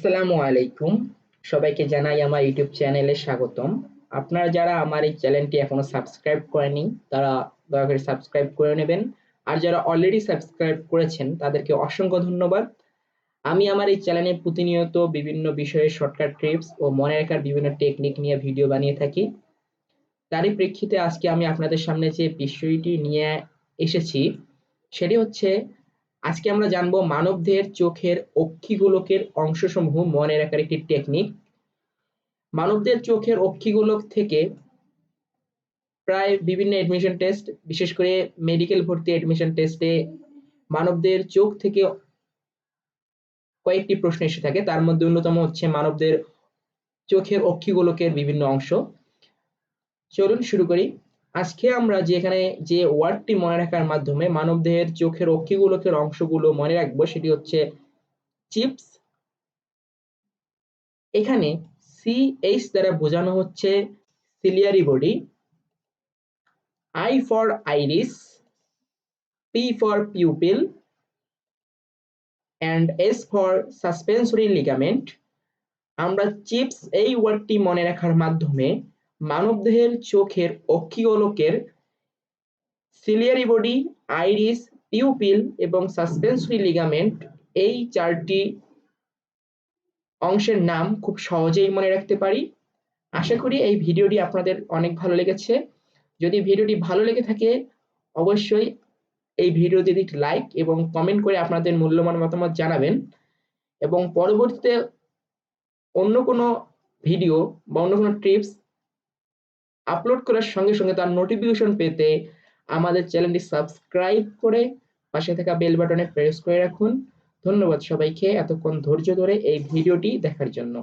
আসসালামু আলাইকুম। সবাইকে জানাই আমার ইউটিউব চ্যানেলে স্বাগতম। আপনারা যারা আমার এই চ্যানেলটি এখনো সাবস্ক্রাইব করেনি তারা দয়া করে সাবস্ক্রাইব করে নেবেন। আর যারা অলরেডি সাবস্ক্রাইব করেছেন তাদেরকে অসংখ্য ধন্যবাদ। আমি আমার এই চ্যানেলে প্রতিনিয়ত বিভিন্ন বিষয়ে শর্টকাট টিপস ও মনে রাখার বিভিন্ন টেকনিক নিয়ে ভিডিও বানিয়ে থাকি। তারই প্রেক্ষিতে আজকে আমি আপনাদের সামনে যে বিষয়টি নিয়ে এসেছি সেটি হচ্ছে, আজকে আমরা জানবো মানবদেহের চোখের অক্ষিগোলকের অংশসমূহ মনে রাখার একটি টেকনিক। মানবদেহের চোখের অক্ষিগোলক থেকে প্রায় বিভিন্ন এডমিশন টেস্ট, বিশেষ করে মেডিকেল ভর্তি এডমিশন টেস্টে মানবদেহের চোখ থেকে কয়েকটি প্রশ্ন এসে থাকে। তার মধ্যে অন্যতম হচ্ছে মানবদেহের চোখের অক্ষিগোলকের বিভিন্ন অংশ। চলুন শুরু করি। আজকে আমরা যে ওয়ার্ডটি মনে রাখার মাধ্যমে মানবদেহের চোখের অক্ষিগোলকের অংশগুলো মনে রাখবো সেটি হচ্ছে চিপস। এখানে CH দ্বারা বোঝানো হচ্ছে ciliary body, I for iris, P for pupil and S for suspensory ligament. আমরা চিপস এই ওয়ার্ডটি মনে রাখার মাধ্যমে মানবদেহের চোখের অক্ষিগোলকের সিলিয়ারি বডি, আইরিস, পিউপিল এবং সাসপেন্সরি লিগামেন্ট এই চারটি অংশের নাম খুব সহজেই মনে রাখতে পারি। আশা করি এই ভিডিওটি আপনাদের অনেক ভালো লেগেছে। যদি ভিডিওটি ভালো লেগে থাকে অবশ্যই এই ভিডিওতে একটি লাইক এবং কমেন্ট করে আপনাদের মূল্যবান মতামত জানাবেন, এবং পরবর্তীতে অন্য কোনো ভিডিও বা অন্য কোনো টিপস আপলোড করার সঙ্গে সঙ্গে তার নোটিফিকেশন পেতে আমাদের চ্যানেলটি সাবস্ক্রাইব করে পাশে থাকা বেল বাটনে প্রেস করে রাখুন। ধন্যবাদ সবাইকে এতক্ষণ ধৈর্য ধরে এই ভিডিওটি দেখার জন্য।